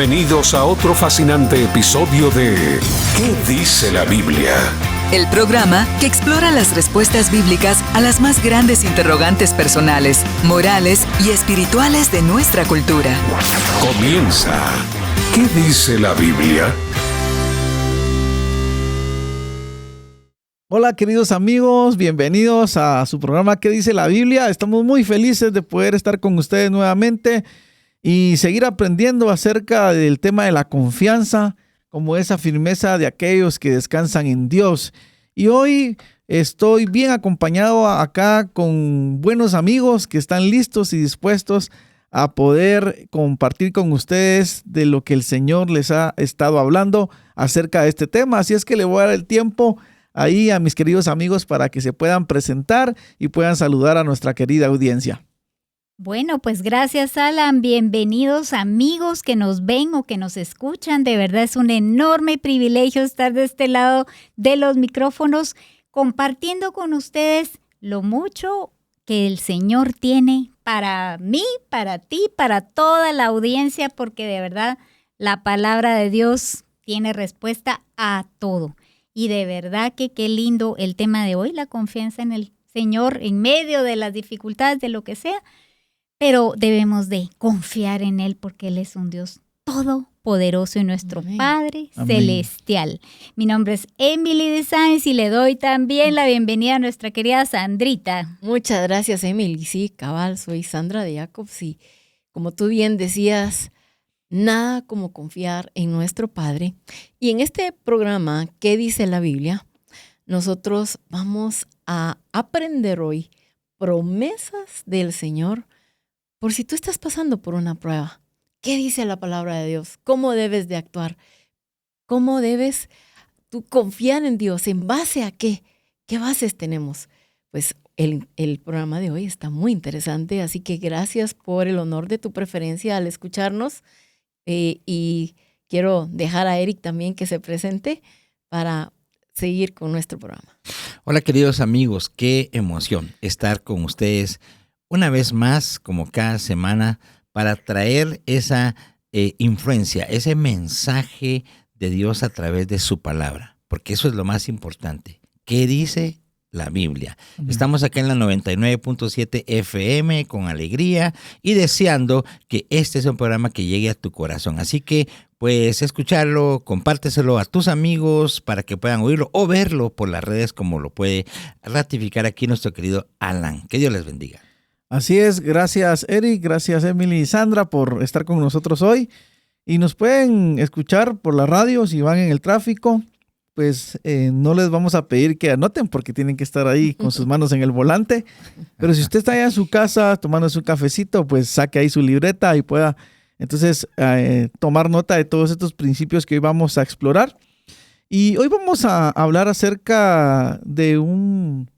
Bienvenidos a otro fascinante episodio de ¿Qué dice la Biblia? El programa que explora las respuestas bíblicas a las más grandes interrogantes personales, morales y espirituales de nuestra cultura. Comienza ¿Qué dice la Biblia? Hola queridos amigos, bienvenidos a su programa ¿Qué dice la Biblia? Estamos muy felices de poder estar con ustedes nuevamente y seguir aprendiendo acerca del tema de la confianza, como esa firmeza de aquellos que descansan en Dios. Y hoy estoy bien acompañado acá con buenos amigos que están listos y dispuestos a poder compartir con ustedes de lo que el Señor les ha estado hablando acerca de este tema. Así es que le voy a dar el tiempo ahí a mis queridos amigos para que se puedan presentar y puedan saludar a nuestra querida audiencia. Bueno, pues gracias, Alan. Bienvenidos amigos que nos ven o que nos escuchan. De verdad es un enorme privilegio estar de este lado de los micrófonos compartiendo con ustedes lo mucho que el Señor tiene para mí, para ti, para toda la audiencia, porque de verdad la palabra de Dios tiene respuesta a todo. Y de verdad que qué lindo el tema de hoy, la confianza en el Señor en medio de las dificultades, de lo que sea. Pero debemos de confiar en Él porque Él es un Dios todopoderoso y nuestro Amén. Padre Amén. celestial. Mi nombre es Emily de Sáenz y le doy también la bienvenida a nuestra querida Sandrita. Muchas gracias, Emily. Sí, cabal, soy Sandra de Jacobs y como tú bien decías, nada como confiar en nuestro Padre. Y en este programa, ¿Qué dice la Biblia? Nosotros vamos a aprender hoy promesas del Señor por si tú estás pasando por una prueba. ¿Qué dice la palabra de Dios? ¿Cómo debes de actuar? ¿Cómo debes tú confiar en Dios? ¿En base a qué? ¿Qué bases tenemos? Pues el programa de hoy está muy interesante, así que gracias por el honor de tu preferencia al escucharnos. Y quiero dejar a Eric también que se presente para seguir con nuestro programa. Hola queridos amigos, qué emoción estar con ustedes una vez más, como cada semana, para traer esa influencia, ese mensaje de Dios a través de su palabra, porque eso es lo más importante. ¿Qué dice la Biblia? Estamos acá en la 99.7 FM con alegría y deseando que este es un programa que llegue a tu corazón. Así que, pues, escucharlo, compárteselo a tus amigos para que puedan oírlo o verlo por las redes como lo puede ratificar aquí nuestro querido Alan. Que Dios les bendiga. Así es, gracias Eric, gracias Emily y Sandra por estar con nosotros hoy. Y nos pueden escuchar por la radio si van en el tráfico. Pues no les vamos a pedir que anoten porque tienen que estar ahí con sus manos en el volante. Pero si usted está allá en su casa tomándose un cafecito, pues saque ahí su libreta y pueda entonces tomar nota de todos estos principios que hoy vamos a explorar. Y hoy vamos a hablar acerca de un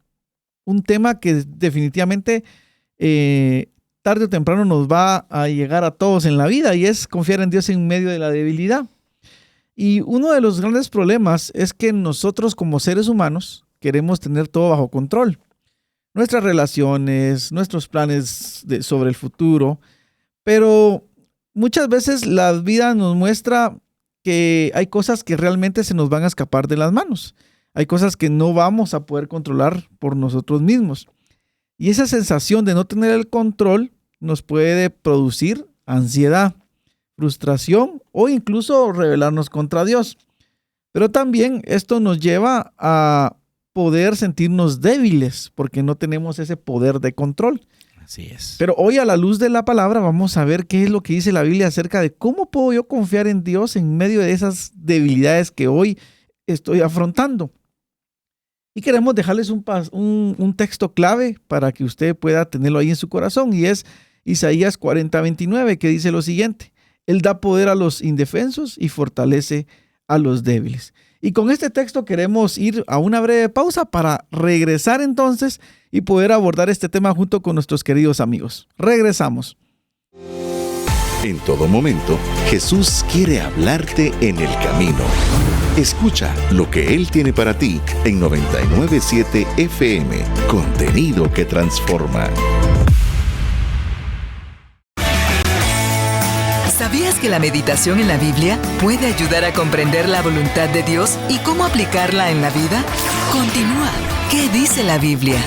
tema que definitivamente tarde o temprano nos va a llegar a todos en la vida y es confiar en Dios en medio de la debilidad. Y uno de los grandes problemas es que nosotros como seres humanos queremos tener todo bajo control. Nuestras relaciones, nuestros planes sobre el futuro, pero muchas veces la vida nos muestra que hay cosas que realmente se nos van a escapar de las manos. Hay cosas que no vamos a poder controlar por nosotros mismos. Y esa sensación de no tener el control nos puede producir ansiedad, frustración o incluso rebelarnos contra Dios. Pero también esto nos lleva a poder sentirnos débiles porque no tenemos ese poder de control. Así es. Pero hoy a la luz de la palabra vamos a ver qué es lo que dice la Biblia acerca de cómo puedo yo confiar en Dios en medio de esas debilidades que hoy estoy afrontando. Y queremos dejarles un texto clave para que usted pueda tenerlo ahí en su corazón y es Isaías 40:29 que dice lo siguiente: Él da poder a los indefensos y fortalece a los débiles. Y con este texto queremos ir a una breve pausa para regresar entonces y poder abordar este tema junto con nuestros queridos amigos. Regresamos. En todo momento, Jesús quiere hablarte en el camino. Escucha lo que Él tiene para ti en 99.7 FM. Contenido que transforma. ¿Sabías que la meditación en la Biblia puede ayudar a comprender la voluntad de Dios y cómo aplicarla en la vida? Continúa. ¿Qué dice la Biblia?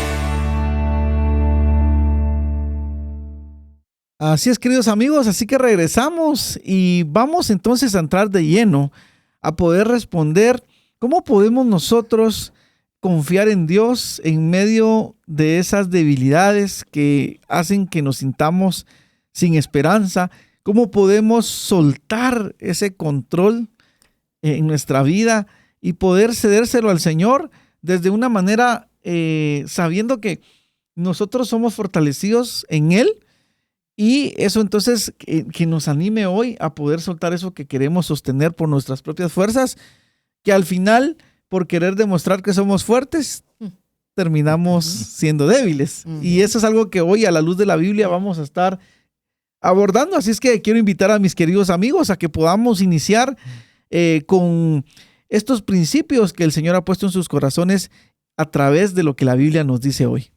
Así es, queridos amigos, así que regresamos y vamos entonces a entrar de lleno a poder responder cómo podemos nosotros confiar en Dios en medio de esas debilidades que hacen que nos sintamos sin esperanza. ¿Cómo podemos soltar ese control en nuestra vida y poder cedérselo al Señor desde una manera sabiendo que nosotros somos fortalecidos en Él? Y eso entonces que nos anime hoy a poder soltar eso que queremos sostener por nuestras propias fuerzas, que al final, por querer demostrar que somos fuertes, terminamos siendo débiles. Y eso es algo que hoy a la luz de la Biblia vamos a estar abordando. Así es que quiero invitar a mis queridos amigos a que podamos iniciar con estos principios que el Señor ha puesto en sus corazones a través de lo que la Biblia nos dice hoy.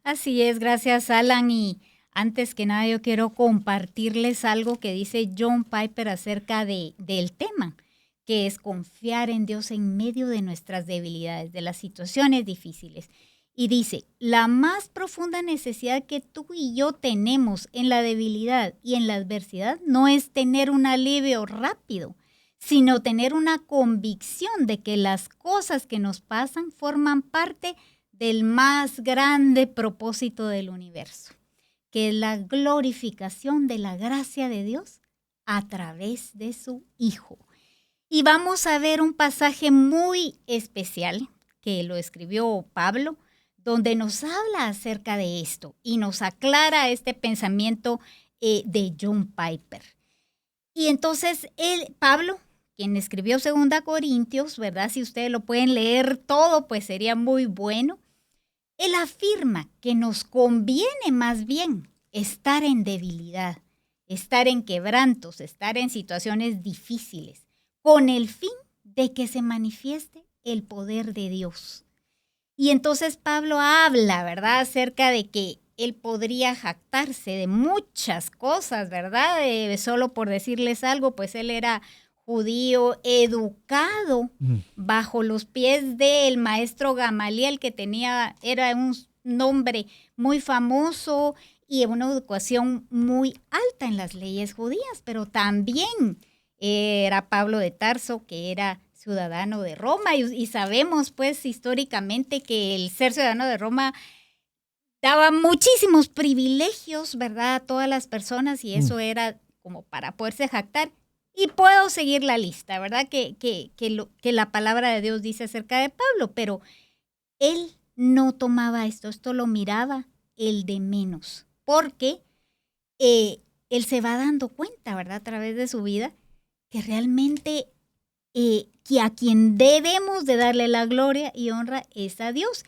Así es, gracias Alan. Y antes que nada yo quiero compartirles algo que dice John Piper acerca del tema, que es confiar en Dios en medio de nuestras debilidades, de las situaciones difíciles. Y dice, la más profunda necesidad que tú y yo tenemos en la debilidad y en la adversidad no es tener un alivio rápido, sino tener una convicción de que las cosas que nos pasan forman parte del más grande propósito del universo, que es la glorificación de la gracia de Dios a través de su Hijo. Y vamos a ver un pasaje muy especial que lo escribió Pablo, donde nos habla acerca de esto y nos aclara este pensamiento de John Piper. Y entonces Pablo, quien escribió 2 Corintios, ¿verdad? Si ustedes lo pueden leer todo, pues sería muy bueno. Él afirma que nos conviene más bien estar en debilidad, estar en quebrantos, estar en situaciones difíciles, con el fin de que se manifieste el poder de Dios. Y entonces Pablo habla, ¿verdad?, acerca de que él podría jactarse de muchas cosas, ¿verdad? Solo por decirles algo, pues él era judío, educado bajo los pies del maestro Gamaliel, que era un nombre muy famoso y una educación muy alta en las leyes judías, pero también era Pablo de Tarso, que era ciudadano de Roma, y sabemos pues históricamente que el ser ciudadano de Roma daba muchísimos privilegios, ¿verdad?, a todas las personas, y eso era como para poderse jactar. Y puedo seguir la lista, ¿verdad?, que la palabra de Dios dice acerca de Pablo, pero él no tomaba esto lo miraba el de menos, porque él se va dando cuenta, ¿verdad?, a través de su vida, que realmente que a quien debemos de darle la gloria y honra es a Dios.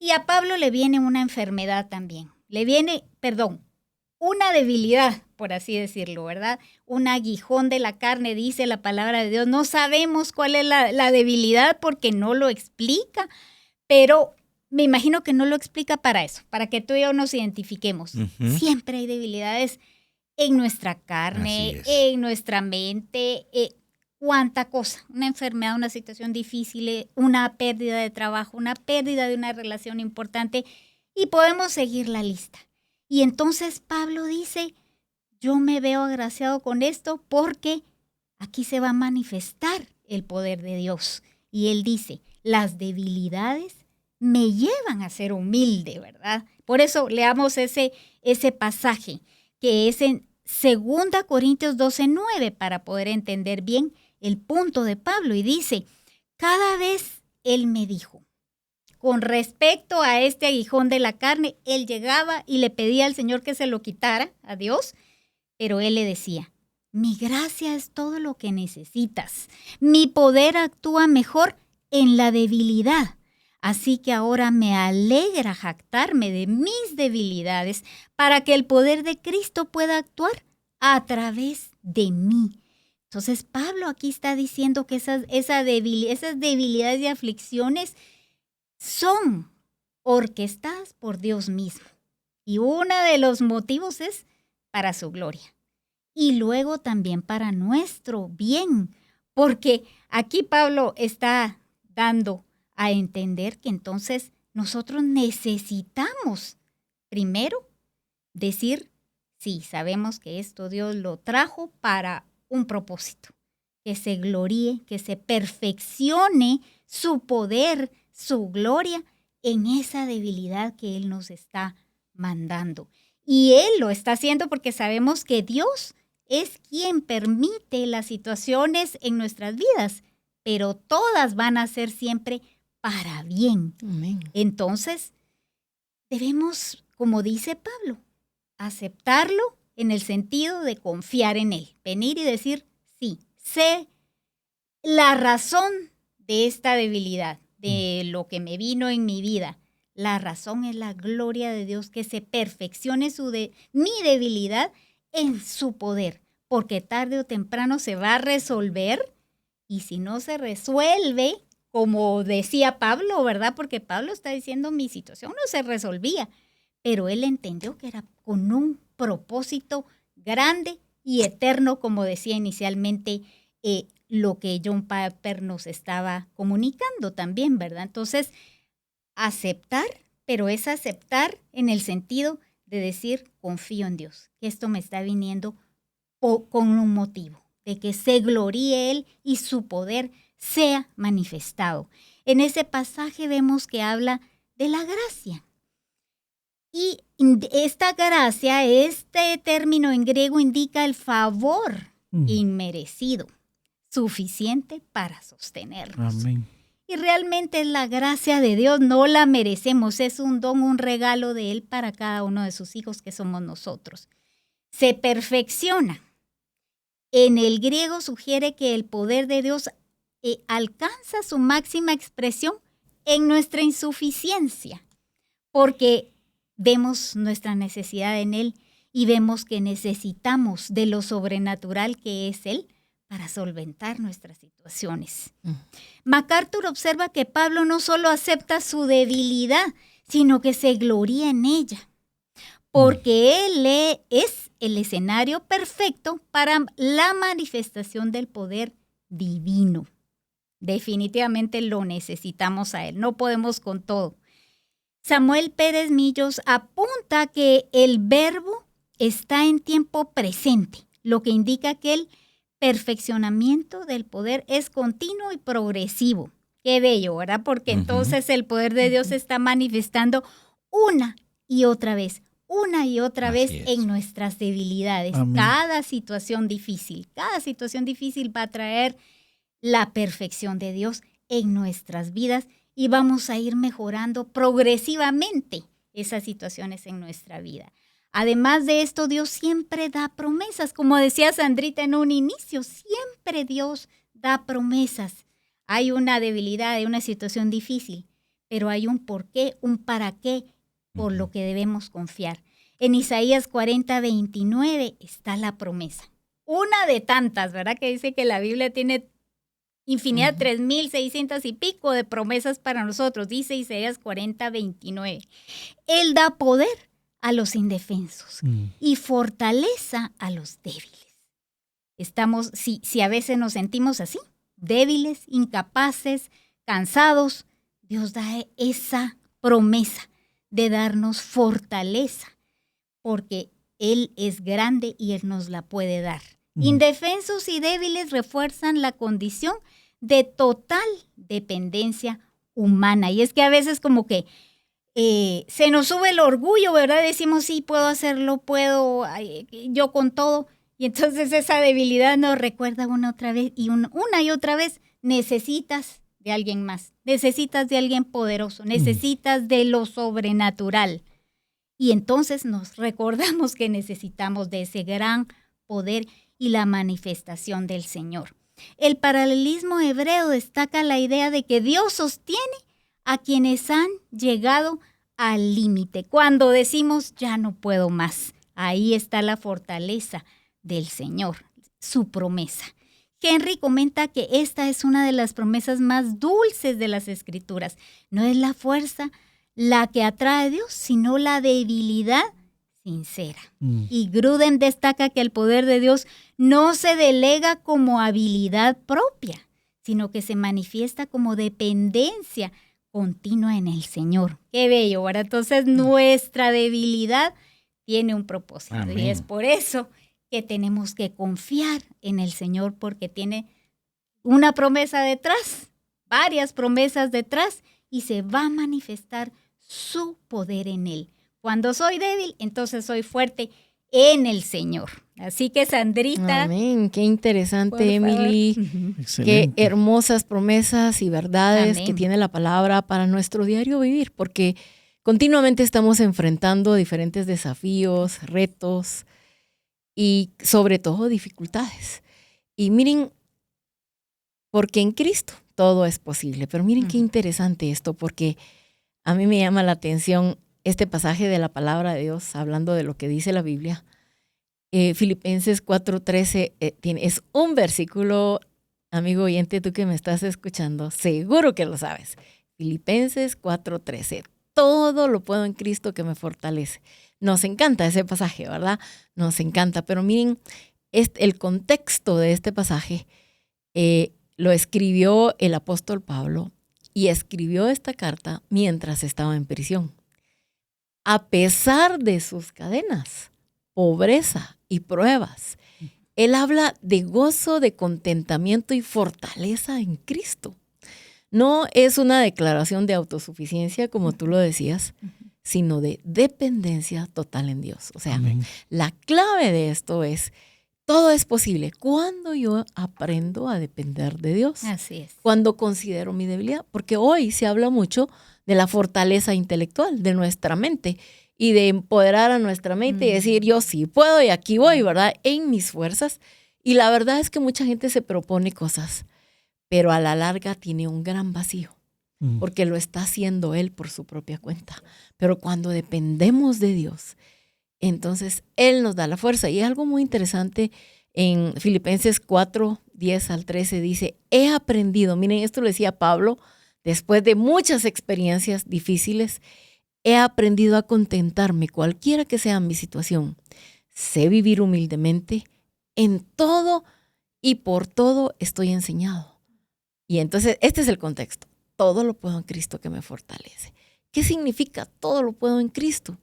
Y a Pablo le viene una enfermedad también, una debilidad, por así decirlo, ¿verdad? Un aguijón de la carne, dice la palabra de Dios. No sabemos cuál es la debilidad porque no lo explica, pero me imagino que no lo explica para eso, para que tú y yo nos identifiquemos. Siempre hay debilidades en nuestra carne, en nuestra mente, cuánta cosa, una enfermedad, una situación difícil, una pérdida de trabajo, una pérdida de una relación importante, y podemos seguir la lista. Y entonces Pablo dice, yo me veo agraciado con esto porque aquí se va a manifestar el poder de Dios. Y él dice, las debilidades me llevan a ser humilde, ¿verdad? Por eso leamos ese pasaje que es en 2 Corintios 12:9 para poder entender bien el punto de Pablo. Y dice, cada vez él me dijo, con respecto a este aguijón de la carne, él llegaba y le pedía al Señor que se lo quitara, a Dios, pero él le decía, mi gracia es todo lo que necesitas. Mi poder actúa mejor en la debilidad. Así que ahora me alegra jactarme de mis debilidades para que el poder de Cristo pueda actuar a través de mí. Entonces Pablo aquí está diciendo que esas debilidades y aflicciones son orquestadas por Dios mismo. Y uno de los motivos es para su gloria. y luego también para nuestro bien, porque aquí Pablo está dando a entender que entonces nosotros necesitamos primero decir, sí, sabemos que esto Dios lo trajo para un propósito, que se gloríe, que se perfeccione su poder, su gloria en esa debilidad que Él nos está mandando. Y Él lo está haciendo porque sabemos que Dios es quien permite las situaciones en nuestras vidas, pero todas van a ser siempre para bien. Amén. Entonces, debemos, como dice Pablo, aceptarlo en el sentido de confiar en Él. Venir y decir, sí, sé la razón de esta debilidad, de lo que me vino en mi vida. La razón es la gloria de Dios, que se perfeccione mi debilidad en su poder, porque tarde o temprano se va a resolver, y si no se resuelve, como decía Pablo, ¿verdad? Porque Pablo está diciendo, mi situación no se resolvía, pero él entendió que era con un propósito grande y eterno, como decía inicialmente lo que John Piper nos estaba comunicando también, ¿verdad? Entonces, aceptar, pero es aceptar en el sentido de decir, confío en Dios, que esto me está viniendo con un motivo, de que se gloríe Él y su poder sea manifestado. En ese pasaje vemos que habla de la gracia. Y esta gracia, este término en griego indica el favor inmerecido, suficiente para sostenernos. Amén. Y realmente es la gracia de Dios, no la merecemos, es un don, un regalo de Él para cada uno de sus hijos que somos nosotros. Se perfecciona. En el griego sugiere que el poder de Dios alcanza su máxima expresión en nuestra insuficiencia, porque vemos nuestra necesidad en Él y vemos que necesitamos de lo sobrenatural que es Él para solventar nuestras situaciones. MacArthur observa que Pablo no solo acepta su debilidad, sino que se gloría en ella, porque Él es el escenario perfecto para la manifestación del poder divino. Definitivamente lo necesitamos a Él, no podemos con todo. Samuel Pérez Millos apunta que el verbo está en tiempo presente, lo que indica que el perfeccionamiento del poder es continuo y progresivo. Qué bello, ¿verdad? Porque entonces el poder de Dios se está manifestando una y otra vez en nuestras debilidades. Amén. Cada situación difícil va a traer la perfección de Dios en nuestras vidas y vamos a ir mejorando progresivamente esas situaciones en nuestra vida. Además de esto, Dios siempre da promesas. Como decía Sandrita en un inicio, siempre Dios da promesas. Hay una debilidad, hay una situación difícil, pero hay un porqué, un para qué, por lo que debemos confiar. En Isaías 40:29 está la promesa. Una de tantas, ¿verdad? Que dice que la Biblia tiene infinidad, 3,600 y pico de promesas para nosotros. Dice Isaías 40:29. Él da poder a los indefensos y fortaleza a los débiles. Si a veces nos sentimos así, débiles, incapaces, cansados, Dios da esa promesa de darnos fortaleza, porque Él es grande y Él nos la puede dar. Indefensos y débiles refuerzan la condición de total dependencia humana. Y es que a veces como que se nos sube el orgullo, ¿verdad? Decimos, sí, puedo hacerlo, puedo, yo con todo. Y entonces esa debilidad nos recuerda una otra vez y una y otra vez, necesitas de alguien más, necesitas de alguien poderoso, necesitas de lo sobrenatural. Y entonces nos recordamos que necesitamos de ese gran poder y la manifestación del Señor. El paralelismo hebreo destaca la idea de que Dios sostiene a quienes han llegado al límite. Cuando decimos, ya no puedo más, ahí está la fortaleza del Señor, su promesa. Henry comenta que esta es una de las promesas más dulces de las Escrituras. No es la fuerza la que atrae a Dios, sino la debilidad sincera. Y Grudem destaca que el poder de Dios no se delega como habilidad propia, sino que se manifiesta como dependencia continua en el Señor. Qué bello, ¿verdad? Entonces nuestra debilidad tiene un propósito. Amén. Y es por eso que tenemos que confiar en el Señor, porque tiene una promesa detrás, varias promesas detrás, y se va a manifestar su poder en él. Cuando soy débil, entonces soy fuerte en el Señor. Así que, Sandrita. Amén. Qué interesante, Emily. Qué Excelente. hermosas promesas y verdades Amén. que tiene la palabra para nuestro diario vivir, porque continuamente estamos enfrentando diferentes desafíos, retos y sobre todo dificultades. Y miren, porque en Cristo todo es posible. Pero miren qué interesante esto, porque a mí me llama la atención este pasaje de la palabra de Dios, hablando de lo que dice la Biblia. Filipenses 4:13 es un versículo, amigo oyente, tú que me estás escuchando, seguro que lo sabes. Filipenses 4:13. Todo lo puedo en Cristo que me fortalece. Nos encanta ese pasaje, ¿verdad? Nos encanta. Pero miren, el contexto de este pasaje lo escribió el apóstol Pablo, y escribió esta carta mientras estaba en prisión. A pesar de sus cadenas, pobreza y pruebas, él habla de gozo, de contentamiento y fortaleza en Cristo. No es una declaración de autosuficiencia, como tú lo decías, sino de dependencia total en Dios. O sea, Amén. la clave de esto es, todo es posible cuando yo aprendo a depender de Dios. Así es. Cuando considero mi debilidad, porque hoy se habla mucho de la fortaleza intelectual de nuestra mente y de empoderar a nuestra mente y decir, yo sí puedo y aquí voy, ¿verdad? En mis fuerzas. Y la verdad es que mucha gente se propone cosas, pero a la larga tiene un gran vacío, porque lo está haciendo él por su propia cuenta. Pero cuando dependemos de Dios, entonces él nos da la fuerza. Y algo muy interesante en Filipenses 4:10-13 dice, he aprendido, miren, esto lo decía Pablo, después de muchas experiencias difíciles, he aprendido a contentarme cualquiera que sea mi situación. Sé vivir humildemente, en todo y por todo estoy enseñado. Y entonces este es el contexto. Todo lo puedo en Cristo que me fortalece. ¿Qué significa todo lo puedo en Cristo?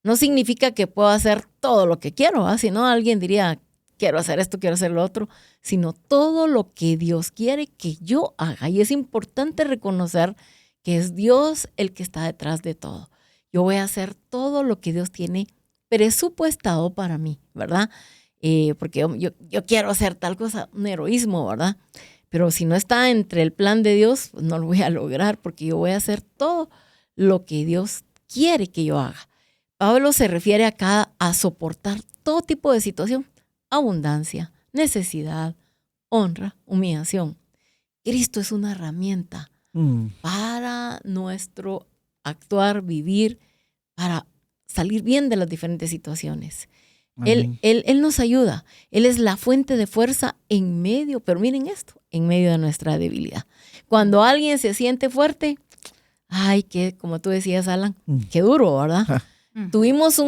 No significa que puedo hacer todo lo que quiero, ¿eh? Si no, alguien diría, quiero hacer esto, quiero hacer lo otro, sino todo lo que Dios quiere que yo haga. Y es importante reconocer que es Dios el que está detrás de todo. Yo voy a hacer todo lo que Dios tiene presupuestado para mí, ¿verdad? Porque yo quiero hacer tal cosa, un heroísmo, ¿verdad? Pero si no está entre el plan de Dios, pues no lo voy a lograr, porque yo voy a hacer todo lo que Dios quiere que yo haga. Pablo se refiere acá a soportar todo tipo de situación, abundancia, necesidad, honra, humillación. Cristo es una herramienta para nuestro actuar, vivir, para salir bien de las diferentes situaciones. Él nos ayuda. Él es la fuente de fuerza en medio, pero miren esto, en medio de nuestra debilidad. Cuando alguien se siente fuerte, como tú decías, Alan, qué duro, ¿verdad? Tuvimos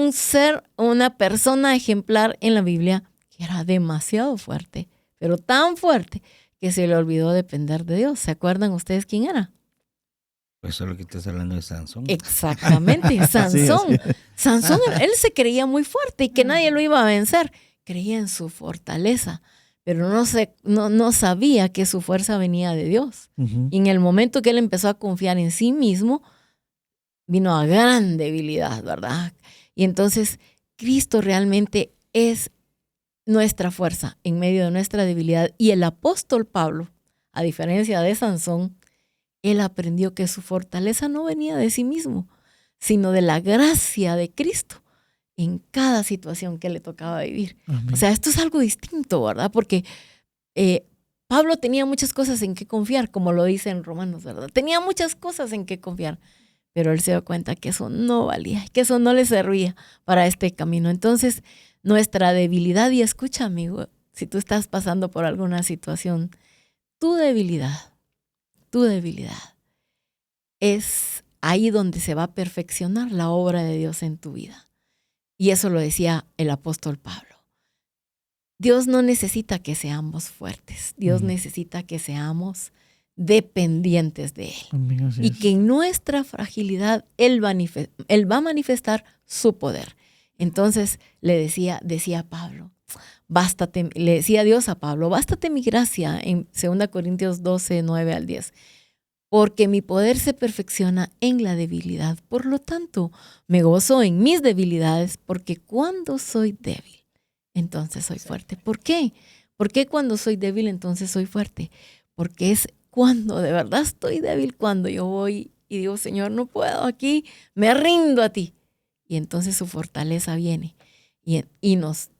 una persona ejemplar en la Biblia que era demasiado fuerte, pero tan fuerte que se le olvidó depender de Dios. ¿Se acuerdan ustedes quién era? Pues eso es lo que estás hablando de Sansón. Exactamente, Sansón. Sí. Sansón, él se creía muy fuerte y que nadie lo iba a vencer. Creía en su fortaleza, pero no sabía que su fuerza venía de Dios. Y en el momento que él empezó a confiar en sí mismo, vino a gran debilidad, ¿verdad? Y entonces Cristo realmente es nuestra fuerza en medio de nuestra debilidad. Y el apóstol Pablo, a diferencia de Sansón, él aprendió que su fortaleza no venía de sí mismo, sino de la gracia de Cristo en cada situación que le tocaba vivir. Amén. O sea, esto es algo distinto, ¿verdad? Porque Pablo tenía muchas cosas en que confiar, como lo dice en Romanos, ¿verdad? Tenía muchas cosas en que confiar, pero él se dio cuenta que eso no valía, que eso no le servía para este camino. Entonces, nuestra debilidad, y escucha, amigo, si tú estás pasando por alguna situación, tu debilidad es ahí donde se va a perfeccionar la obra de Dios en tu vida. Y eso lo decía el apóstol Pablo. Dios no necesita que seamos fuertes. Dios necesita que seamos dependientes de Él. Amén, así Y es. que en nuestra fragilidad Él va a manifestar su poder. Entonces decía Pablo, le decía Dios a Pablo, bástate mi gracia, en 2 Corintios 12, 9 al 10. Porque mi poder se perfecciona en la debilidad. Por lo tanto, me gozo en mis debilidades, porque cuando soy débil, entonces soy fuerte. ¿Por qué? ¿Por qué cuando soy débil, entonces soy fuerte? Porque es cuando de verdad estoy débil, cuando yo voy y digo, Señor, no puedo aquí, me rindo a ti. Y entonces su fortaleza viene y nos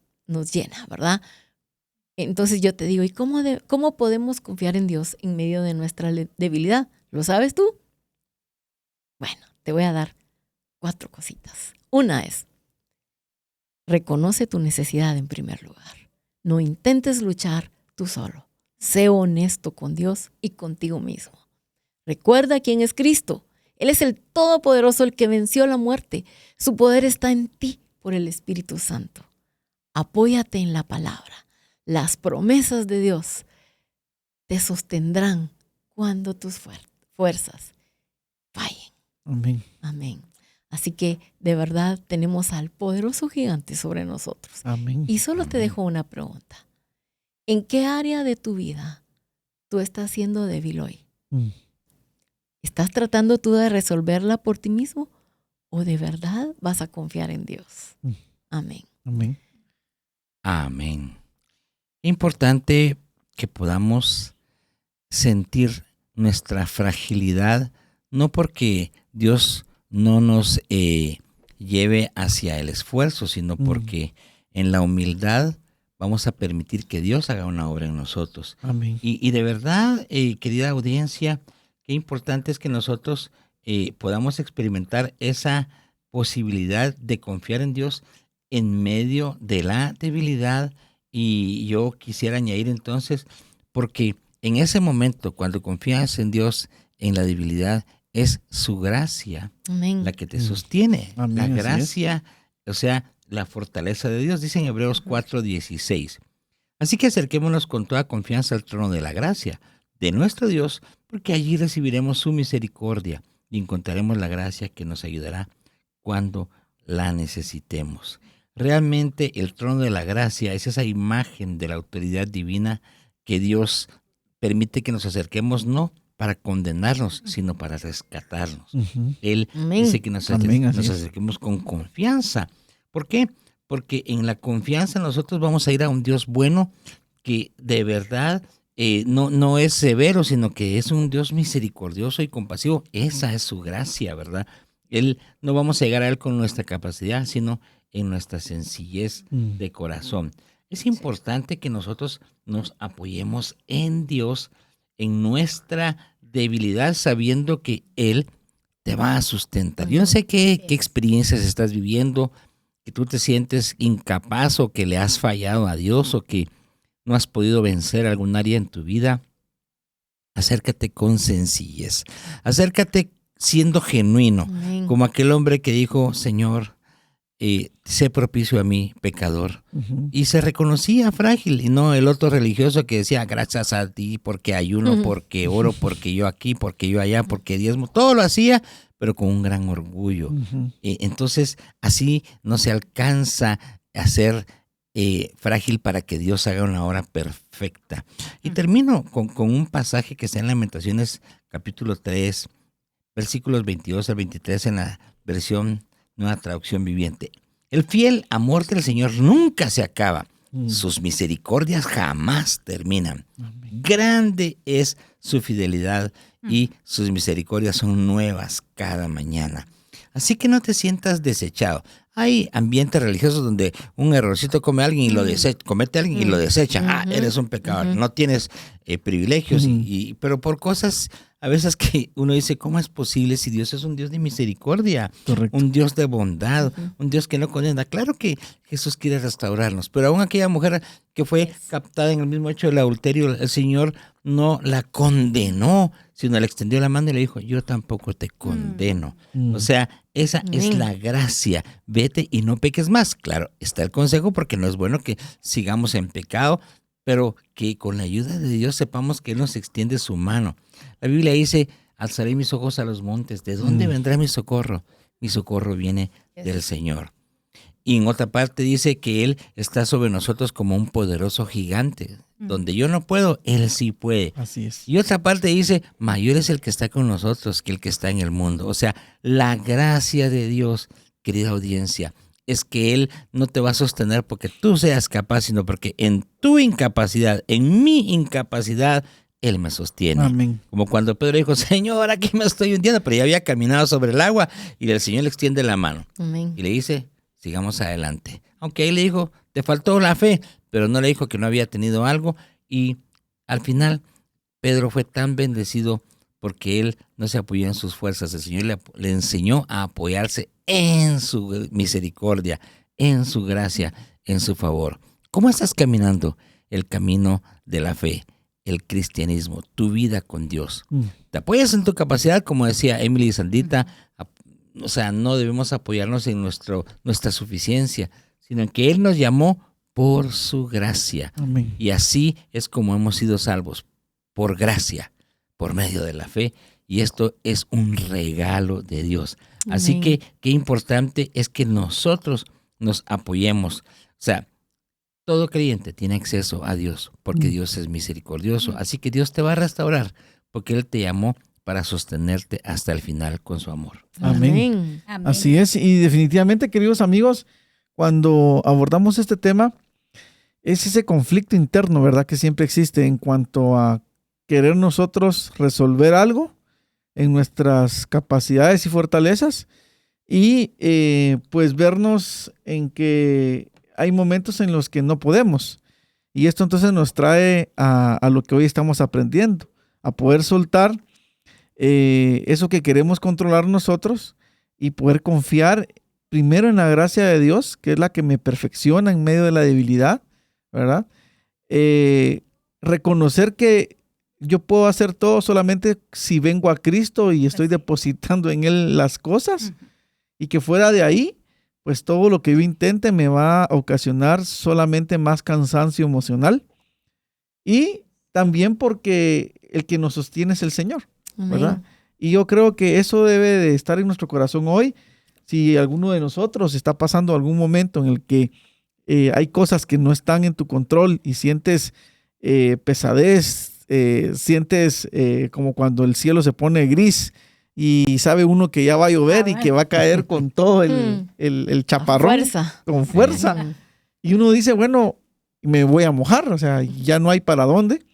llena, ¿verdad? Entonces yo te digo, ¿y cómo podemos confiar en Dios en medio de nuestra debilidad? ¿Lo sabes tú? Bueno, te voy a dar 4 cositas. Una es, reconoce tu necesidad en primer lugar. No intentes luchar tú solo. Sé honesto con Dios y contigo mismo. Recuerda quién es Cristo. Él es el Todopoderoso, el que venció la muerte. Su poder está en ti por el Espíritu Santo. Apóyate en la palabra. Las promesas de Dios te sostendrán cuando tus fuerzas fallen. Amén. Amén. Así que de verdad tenemos al poderoso gigante sobre nosotros. Amén. Y solo te dejo una pregunta. ¿En qué área de tu vida tú estás siendo débil hoy? ¿Estás tratando tú de resolverla por ti mismo? ¿O de verdad vas a confiar en Dios? Amén. Amén. Amén. Importante que podamos sentir nuestra fragilidad, no porque Dios no nos lleve hacia el esfuerzo, sino porque en la humildad vamos a permitir que Dios haga una obra en nosotros. Amén. Y de verdad, querida audiencia, qué importante es que nosotros podamos experimentar esa posibilidad de confiar en Dios en medio de la debilidad. Y yo quisiera añadir entonces, porque en ese momento, cuando confías en Dios en la debilidad, es su gracia Amén. la que te sostiene. Amén, La así gracia, o sea, la fortaleza de Dios, dice en Hebreos 4:16. Así que acerquémonos con toda confianza al trono de la gracia de nuestro Dios, porque allí recibiremos su misericordia y encontraremos la gracia que nos ayudará cuando la necesitemos. Realmente el trono de la gracia es esa imagen de la autoridad divina que Dios permite que nos acerquemos, no para condenarnos, sino para rescatarnos. Él Amén. dice que nos Amén, así es. acerquemos con confianza. ¿Por qué? Porque en la confianza nosotros vamos a ir a un Dios bueno que de verdad no es severo, sino que es un Dios misericordioso y compasivo. Esa es su gracia, ¿verdad? No vamos a llegar a Él con nuestra capacidad, sino en nuestra sencillez de corazón. Es importante que nosotros nos apoyemos en Dios, en nuestra debilidad, sabiendo que Él te va a sustentar. Yo no sé qué experiencias estás viviendo, que tú te sientes incapaz o que le has fallado a Dios o que no has podido vencer algún área en tu vida. Acércate con sencillez. Acércate siendo genuino, Amén. como aquel hombre que dijo, Señor, sé propicio a mí, pecador. Y se reconocía frágil, y no el otro religioso que decía, gracias a ti, porque ayuno, porque oro, porque yo aquí, porque yo allá, porque diezmo. Todo lo hacía, pero con un gran orgullo. Entonces, así no se alcanza a ser frágil para que Dios haga una obra perfecta. Y termino con un pasaje que está en Lamentaciones, capítulo 3, versículos 22 al 23, en la versión Nueva Traducción Viviente. El fiel amor del Señor nunca se acaba. Sus misericordias jamás terminan. Grande es su fidelidad y sus misericordias son nuevas cada mañana. Así que no te sientas desechado. Hay ambientes religiosos donde un errorcito comete alguien y lo desecha. Eres un pecador, no tienes privilegios, pero por cosas a veces que uno dice, ¿cómo es posible si Dios es un Dios de misericordia? Correcto. Un Dios de bondad, un Dios que no condena. Claro que Jesús quiere restaurarnos, pero aún aquella mujer que fue captada en el mismo hecho del adulterio, el Señor no la condenó, sino le extendió la mano y le dijo, yo tampoco te condeno. O sea, esa es la gracia. Vete y no peques más. Claro, está el consejo porque no es bueno que sigamos en pecado, pero que con la ayuda de Dios sepamos que Él nos extiende su mano. La Biblia dice, alzaré mis ojos a los montes. ¿De dónde vendrá mi socorro? Mi socorro viene del Señor. Y en otra parte dice que Él está sobre nosotros como un poderoso gigante. Donde yo no puedo, Él sí puede. Así es. Y otra parte dice, mayor es el que está con nosotros que el que está en el mundo. O sea, la gracia de Dios, querida audiencia, es que Él no te va a sostener porque tú seas capaz, sino porque en tu incapacidad, en mi incapacidad, Él me sostiene. Amén. Como cuando Pedro dijo, Señor, aquí me estoy hundiendo, pero ya había caminado sobre el agua y el Señor le extiende la mano. Amén. Y le dice, sigamos adelante. Aunque Él le dijo, te faltó la fe, pero no le dijo que no había tenido algo. Y al final, Pedro fue tan bendecido porque él no se apoyó en sus fuerzas. El Señor le enseñó a apoyarse en su misericordia, en su gracia, en su favor. ¿Cómo estás caminando el camino de la fe, el cristianismo, tu vida con Dios? ¿Te apoyas en tu capacidad? Como decía Emily y Sandita, o sea, no debemos apoyarnos en nuestra suficiencia, sino en que Él nos llamó por su gracia. Amén. Y así es como hemos sido salvos, por gracia, por medio de la fe. Y esto es un regalo de Dios. Amén. Así que qué importante es que nosotros nos apoyemos. O sea, todo creyente tiene acceso a Dios, porque Dios es misericordioso. Así que Dios te va a restaurar, porque Él te llamó para sostenerte hasta el final con su amor. Amén. Amén. Así es. Y definitivamente, queridos amigos, cuando abordamos este tema, es ese conflicto interno, ¿verdad?, que siempre existe en cuanto a querer nosotros resolver algo en nuestras capacidades y fortalezas y pues vernos en que hay momentos en los que no podemos. Y esto entonces nos trae a lo que hoy estamos aprendiendo, a poder soltar eso que queremos controlar nosotros y poder confiar primero en la gracia de Dios, que es la que me perfecciona en medio de la debilidad, ¿verdad? Reconocer que yo puedo hacer todo solamente si vengo a Cristo y estoy depositando en Él las cosas, y que fuera de ahí, pues todo lo que yo intente me va a ocasionar solamente más cansancio emocional. Y también porque el que nos sostiene es el Señor, ¿verdad? Amén. Y yo creo que eso debe de estar en nuestro corazón hoy. Si alguno de nosotros está pasando algún momento en el que hay cosas que no están en tu control y sientes pesadez, sientes como cuando el cielo se pone gris y sabe uno que ya va a llover y que va a caer con todo el chaparrón, con fuerza. Y uno dice, bueno, me voy a mojar, o sea, ya no hay para dónde.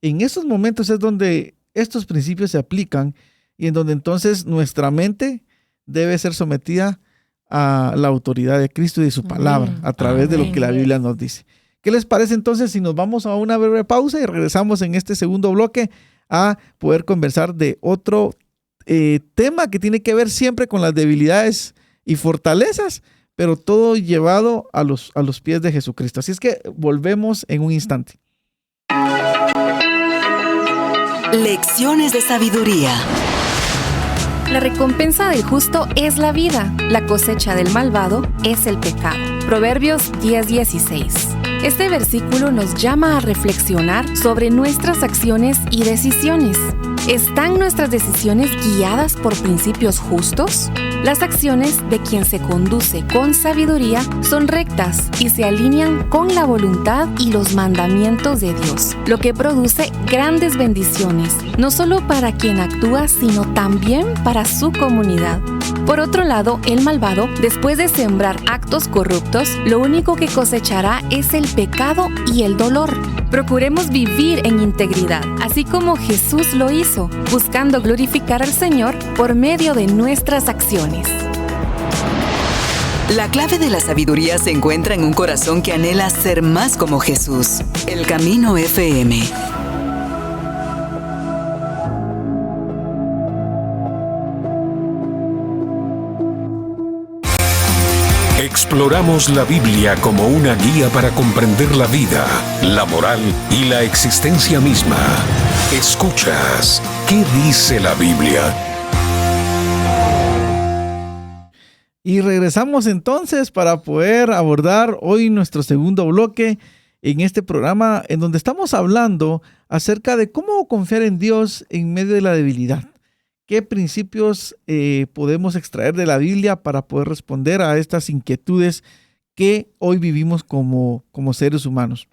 En esos momentos es donde estos principios se aplican y en donde entonces nuestra mente debe ser sometida a la autoridad de Cristo y de su palabra a través de lo que la Biblia nos dice. ¿Qué les parece entonces si nos vamos a una breve pausa y regresamos en este segundo bloque a poder conversar de otro tema que tiene que ver siempre con las debilidades y fortalezas, pero todo llevado a los pies de Jesucristo? Así es que volvemos en un instante. Lecciones de sabiduría. La recompensa del justo es la vida, la cosecha del malvado es el pecado. Proverbios 10:16. Este versículo nos llama a reflexionar sobre nuestras acciones y decisiones. ¿Están nuestras decisiones guiadas por principios justos? Las acciones de quien se conduce con sabiduría son rectas y se alinean con la voluntad y los mandamientos de Dios, lo que produce grandes bendiciones, no solo para quien actúa, sino también para su comunidad. Por otro lado, el malvado, después de sembrar actos corruptos, lo único que cosechará es el pecado y el dolor. Procuremos vivir en integridad, así como Jesús lo hizo, buscando glorificar al Señor por medio de nuestras acciones. La clave de la sabiduría se encuentra en un corazón que anhela ser más como Jesús. El Camino FM. Exploramos la Biblia como una guía para comprender la vida, la moral y la existencia misma. Escuchas ¿Qué dice la Biblia? Y regresamos entonces para poder abordar hoy nuestro segundo bloque en este programa, en donde estamos hablando acerca de cómo confiar en Dios en medio de la debilidad. ¿Qué principios podemos extraer de la Biblia para poder responder a estas inquietudes que hoy vivimos como seres humanos?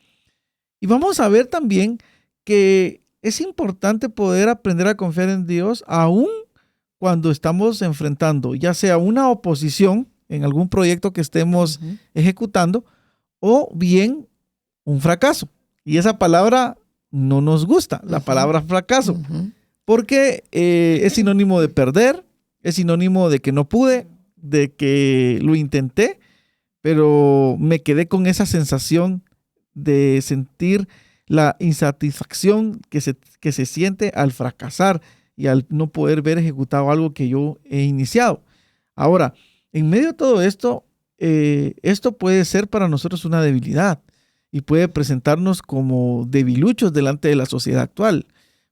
Y vamos a ver también que es importante poder aprender a confiar en Dios aún cuando estamos enfrentando ya sea una oposición en algún proyecto que estemos ejecutando o bien un fracaso. Y esa palabra no nos gusta, la palabra fracaso. Porque es sinónimo de perder, es sinónimo de que no pude, de que lo intenté, pero me quedé con esa sensación de sentir la insatisfacción que se siente al fracasar y al no poder ver ejecutado algo que yo he iniciado. Ahora, en medio de todo esto, esto puede ser para nosotros una debilidad y puede presentarnos como debiluchos delante de la sociedad actual.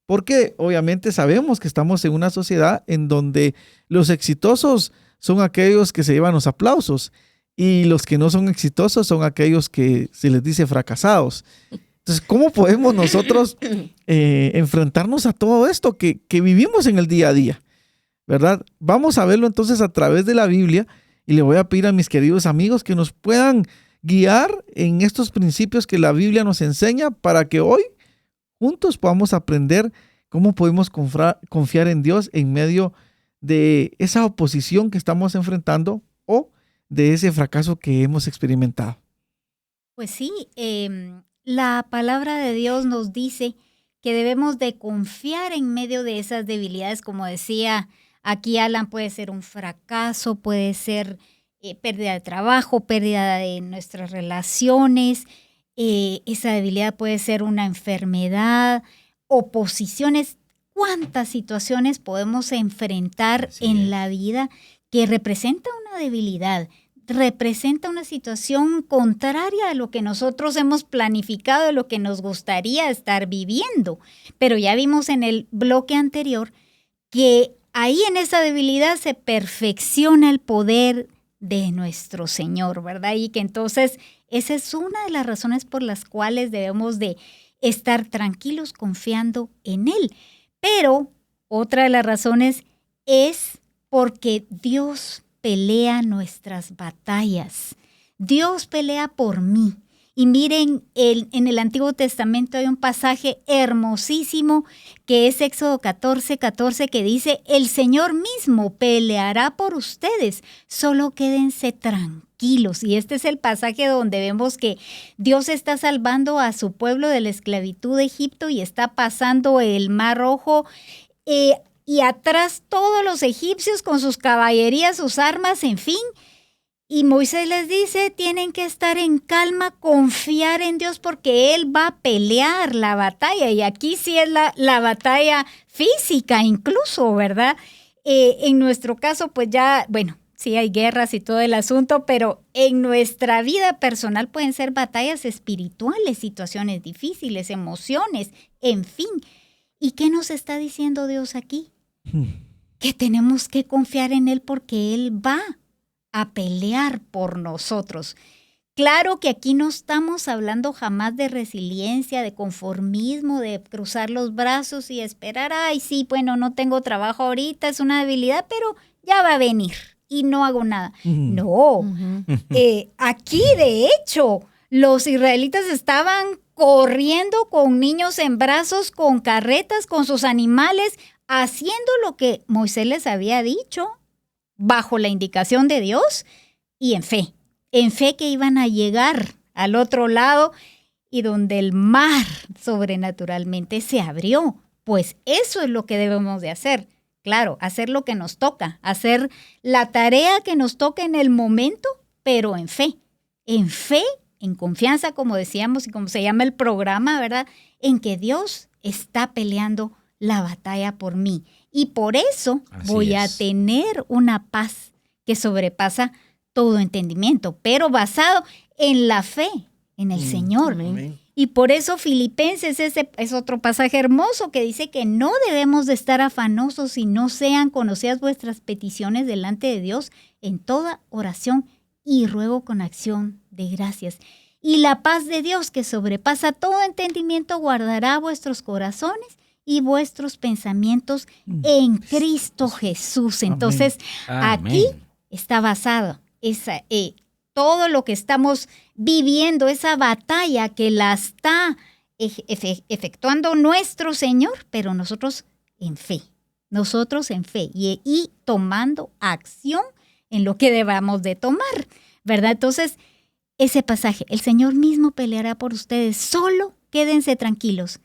Porque obviamente sabemos que estamos en una sociedad en donde los exitosos son aquellos que se llevan los aplausos y los que no son exitosos son aquellos que se les dice fracasados. Entonces, ¿cómo podemos nosotros enfrentarnos a todo esto que vivimos en el día a día? ¿Verdad? Vamos a verlo entonces a través de la Biblia y le voy a pedir a mis queridos amigos que nos puedan guiar en estos principios que la Biblia nos enseña para que hoy juntos podamos aprender cómo podemos confiar en Dios en medio de esa oposición que estamos enfrentando o de ese fracaso que hemos experimentado. Pues sí, la palabra de Dios nos dice que debemos de confiar en medio de esas debilidades. Como decía aquí Alan, puede ser un fracaso, puede ser pérdida de trabajo, pérdida de nuestras relaciones. Esa debilidad puede ser una enfermedad, oposiciones. ¿Cuántas situaciones podemos enfrentar en la vida que representa una debilidad? Representa una situación contraria a lo que nosotros hemos planificado, de lo que nos gustaría estar viviendo. Pero ya vimos en el bloque anterior que ahí en esa debilidad se perfecciona el poder de nuestro Señor, ¿verdad? Y que entonces esa es una de las razones por las cuales debemos de estar tranquilos confiando en Él. Pero otra de las razones es porque Dios pelea nuestras batallas. Dios pelea por mí. Y miren, en el Antiguo Testamento hay un pasaje hermosísimo que es Éxodo 14:14 que dice: el Señor mismo peleará por ustedes, solo quédense tranquilos. Y este es el pasaje donde vemos que Dios está salvando a su pueblo de la esclavitud de Egipto y está pasando el Mar Rojo y atrás todos los egipcios con sus caballerías, sus armas, en fin. Y Moisés les dice, tienen que estar en calma, confiar en Dios porque Él va a pelear la batalla. Y aquí sí es la batalla física incluso, ¿verdad? En nuestro caso, pues ya, bueno, sí hay guerras y todo el asunto, pero en nuestra vida personal pueden ser batallas espirituales, situaciones difíciles, emociones, en fin. ¿Y qué nos está diciendo Dios aquí? Que tenemos que confiar en Él porque Él va a pelear por nosotros. Claro que aquí no estamos hablando jamás de resiliencia, de conformismo, de cruzar los brazos y esperar, ay, sí, bueno, no tengo trabajo ahorita, es una debilidad, pero ya va a venir y no hago nada. No, aquí de hecho los israelitas estaban corriendo con niños en brazos, con carretas, con sus animales, haciendo lo que Moisés les había dicho, bajo la indicación de Dios y en fe que iban a llegar al otro lado y donde el mar sobrenaturalmente se abrió. Pues eso es lo que debemos de hacer. Claro, hacer lo que nos toca, hacer la tarea que nos toca en el momento, pero en fe, en confianza, como decíamos y como se llama el programa, ¿verdad? En que Dios está peleando la batalla por mí. Y por eso voy a tener una paz que sobrepasa todo entendimiento, pero basado en la fe, en el Señor. Amén. Y por eso Filipenses es otro pasaje hermoso que dice que no debemos de estar afanosos si no sean conocidas vuestras peticiones delante de Dios en toda oración y ruego con acción de gracias. Y la paz de Dios, que sobrepasa todo entendimiento, guardará vuestros corazones y vuestros pensamientos en Cristo Jesús. Entonces, aquí está basado todo lo que estamos viviendo, esa batalla que la está efectuando nuestro Señor, pero nosotros en fe y tomando acción en lo que debamos de tomar, ¿verdad? Entonces, ese pasaje, el Señor mismo peleará por ustedes, solo quédense tranquilos.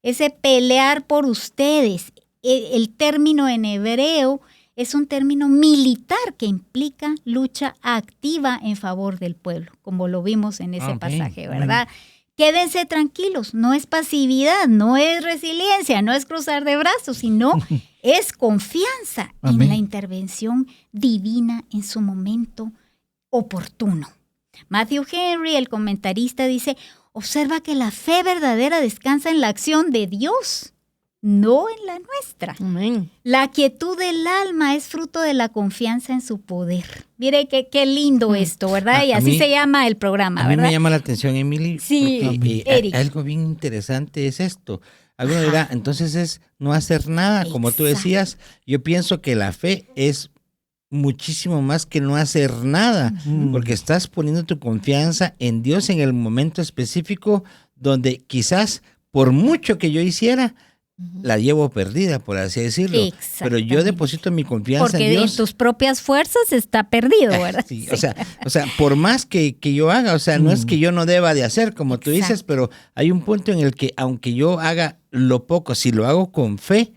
Ese pelear por ustedes, el término en hebreo es un término militar que implica lucha activa en favor del pueblo, como lo vimos en ese pasaje, ¿verdad? Quédense tranquilos, no es pasividad, no es resiliencia, no es cruzar de brazos, sino es confianza en la intervención divina en su momento oportuno. Matthew Henry, el comentarista, dice, observa que la fe verdadera descansa en la acción de Dios, no en la nuestra. Amén. La quietud del alma es fruto de la confianza en su poder. Mire qué lindo esto, ¿verdad? Y así se llama el programa, ¿verdad? A mí me llama la atención, Emily, sí, porque Eric. Algo bien interesante es esto. Alguno dirá, entonces es no hacer nada, como tú decías. Yo pienso que la fe es muchísimo más que no hacer nada, porque estás poniendo tu confianza en Dios en el momento específico donde quizás por mucho que yo hiciera, la llevo perdida, por así decirlo. Pero yo deposito mi confianza en Dios. Porque en tus propias fuerzas está perdido, ¿verdad? Sí. O sea, por más que yo haga, o sea, no es que yo no deba de hacer, como tú dices, pero hay un punto en el que aunque yo haga lo poco, si lo hago con fe,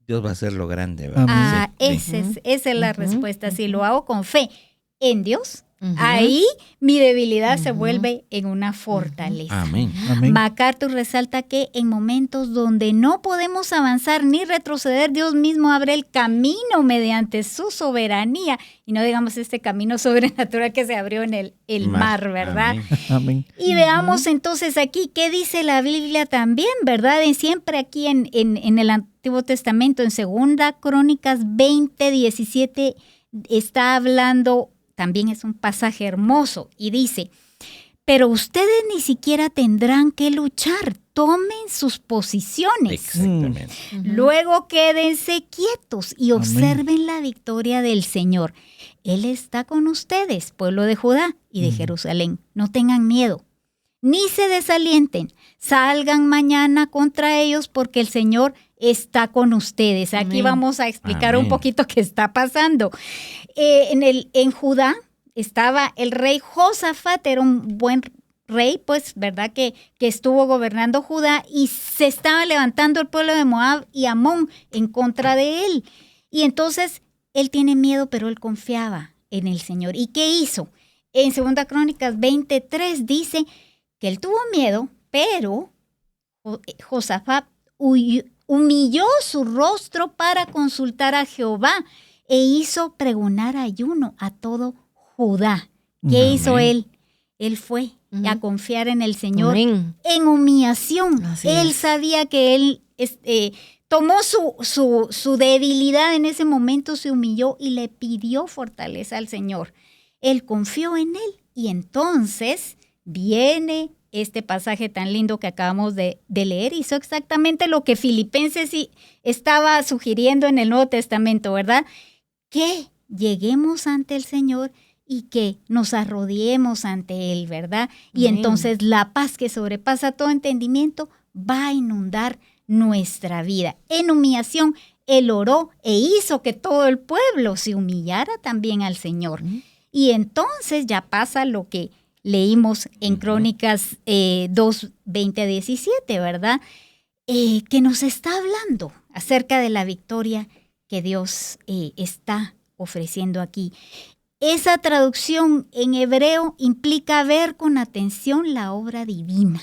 Dios va a hacer lo grande, ¿verdad? Esa es la respuesta. Si lo hago con fe en Dios, ahí mi debilidad se vuelve en una fortaleza. Amén. MacArthur resalta que en momentos donde no podemos avanzar ni retroceder, Dios mismo abre el camino mediante su soberanía. Y no digamos este camino sobrenatural que se abrió en el mar, ¿verdad? Amén. Y veamos entonces aquí qué dice la Biblia también, ¿verdad? Siempre aquí en el Antiguo Testamento, en 2 Crónicas 20:17, está hablando. También es un pasaje hermoso y dice, pero ustedes ni siquiera tendrán que luchar, tomen sus posiciones. Exactamente. Luego quédense quietos y observen la victoria del Señor. Él está con ustedes, pueblo de Judá y de Jerusalén. No tengan miedo, ni se desalienten. Salgan mañana contra ellos porque el Señor está con ustedes. Aquí vamos a explicar un poquito qué está pasando. En Judá estaba el rey Josafat, era un buen rey, pues, ¿verdad? Que estuvo gobernando Judá y se estaba levantando el pueblo de Moab y Amón en contra de él. Y entonces él tiene miedo, pero él confiaba en el Señor. ¿Y qué hizo? En 2 Crónicas 20:3 dice que él tuvo miedo, pero Josafat humilló su rostro para consultar a Jehová e hizo pregonar ayuno a todo Judá. ¿Qué hizo él? Él fue a confiar en el Señor en humillación. Él sabía que él tomó su debilidad en ese momento, se humilló y le pidió fortaleza al Señor. Él confió en él y entonces viene este pasaje tan lindo que acabamos de leer. Hizo exactamente lo que Filipenses estaba sugiriendo en el Nuevo Testamento, ¿verdad? Que lleguemos ante el Señor y que nos arrodillemos ante Él, ¿verdad? Y entonces la paz que sobrepasa todo entendimiento va a inundar nuestra vida. En humillación, Él oró e hizo que todo el pueblo se humillara también al Señor. Y entonces ya pasa lo que leímos en Crónicas 2:20-17, ¿verdad? Que nos está hablando acerca de la victoria que Dios está ofreciendo aquí. Esa traducción en hebreo implica ver con atención la obra divina.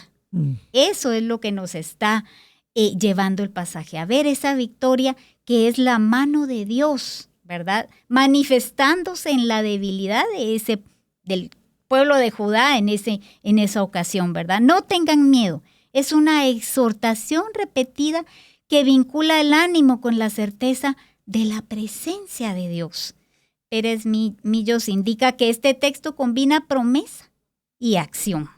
Eso es lo que nos está llevando el pasaje, a ver esa victoria que es la mano de Dios, ¿verdad? Manifestándose en la debilidad de ese del pueblo de Judá en esa ocasión, ¿verdad? No tengan miedo. Es una exhortación repetida que vincula el ánimo con la certeza de la presencia de Dios. Pérez Millos indica que este texto combina promesa y acción,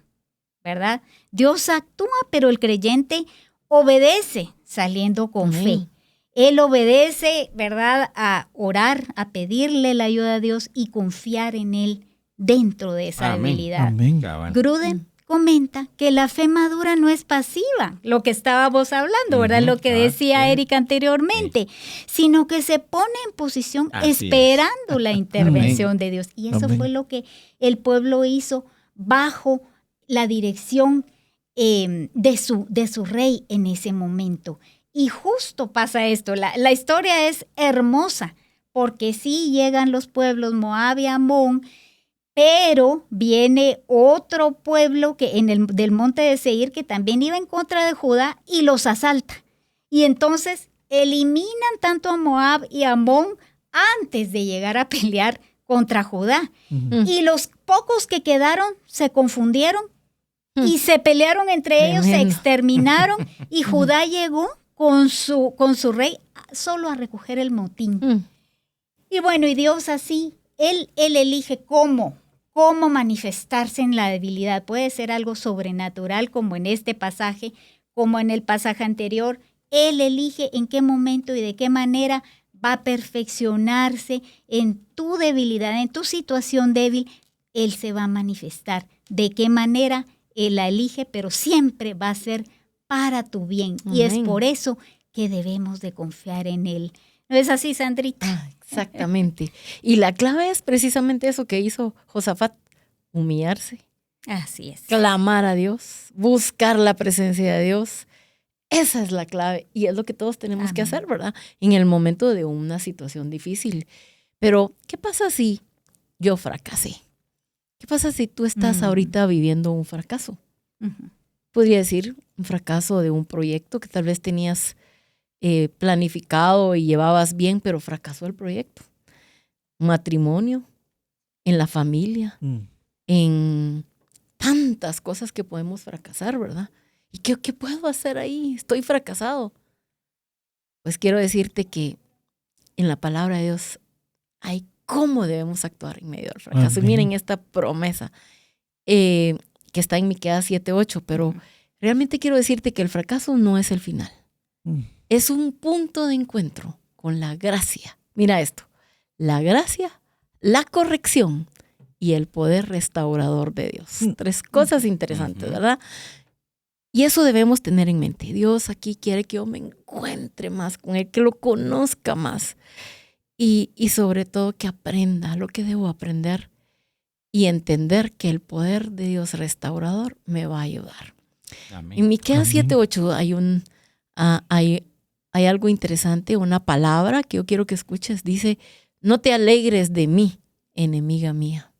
¿verdad? Dios actúa, pero el creyente obedece saliendo con fe. Él obedece, ¿verdad?, a orar, a pedirle la ayuda a Dios y confiar en Él dentro de esa debilidad. Amén. Gruden comenta que la fe madura no es pasiva, lo que estábamos hablando, ¿verdad? Lo que decía Eric anteriormente, sino que se pone en posición esperando la intervención de Dios. Y eso fue lo que el pueblo hizo bajo la dirección de su rey en ese momento. Y justo pasa esto, la historia es hermosa, porque sí llegan los pueblos Moab y Amón, pero viene otro pueblo que del monte de Seir que también iba en contra de Judá y los asalta. Y entonces eliminan tanto a Moab y a Amón antes de llegar a pelear contra Judá. Y los pocos que quedaron se confundieron y se pelearon entre ellos, se exterminaron y Judá llegó con su rey solo a recoger el motín. Y bueno, y Dios así, Él elige cómo manifestarse en la debilidad. Puede ser algo sobrenatural como en este pasaje, como en el pasaje anterior. Él elige en qué momento y de qué manera va a perfeccionarse en tu debilidad, en tu situación débil. Él se va a manifestar. ¿De qué manera? Él la elige, pero siempre va a ser para tu bien. Amén. Y es por eso que debemos de confiar en Él. ¿No es así, Sandrita? Exactamente. Y la clave es precisamente eso que hizo Josafat, humillarse. Así es. Clamar a Dios, buscar la presencia de Dios. Esa es la clave y es lo que todos tenemos que hacer, ¿verdad? En el momento de una situación difícil. Pero, ¿qué pasa si yo fracasé? ¿Qué pasa si tú estás ahorita viviendo un fracaso? Podría decir un fracaso de un proyecto que tal vez tenías planificado y llevabas bien, pero fracasó el proyecto. Un matrimonio, en la familia, en tantas cosas que podemos fracasar, ¿verdad? ¿Y qué puedo hacer ahí? Estoy fracasado. Pues quiero decirte que en la palabra de Dios hay cómo debemos actuar en medio del fracaso. Y miren esta promesa que está en Miqueas 7:8, pero realmente quiero decirte que el fracaso no es el final. Es un punto de encuentro con la gracia. Mira esto, la gracia, la corrección y el poder restaurador de Dios. 3 cosas interesantes, ¿verdad? Y eso debemos tener en mente. Dios aquí quiere que yo me encuentre más con Él, que lo conozca más y sobre todo que aprenda lo que debo aprender y entender que el poder de Dios restaurador me va a ayudar. Amén. En Miqueas 7:8 hay algo interesante, una palabra que yo quiero que escuches. Dice, no te alegres de mí, enemiga mía.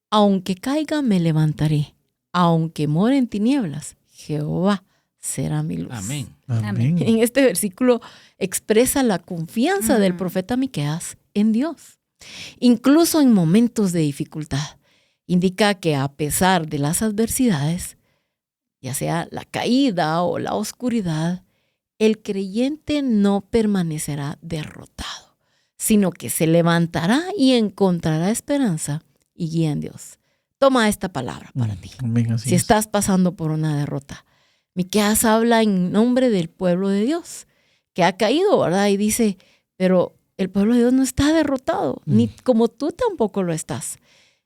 Aunque caiga, me levantaré. Aunque more en tinieblas, Jehová será mi luz. Amén. Amén. En este versículo expresa la confianza del profeta Miqueas en Dios. Incluso en momentos de dificultad. Indica que a pesar de las adversidades, ya sea la caída o la oscuridad, el creyente no permanecerá derrotado, sino que se levantará y encontrará esperanza y guía en Dios. Toma esta palabra para ti. Amén, si estás pasando por una derrota. Miqueas habla en nombre del pueblo de Dios, que ha caído, ¿verdad? Y dice, pero el pueblo de Dios no está derrotado, ni como tú tampoco lo estás.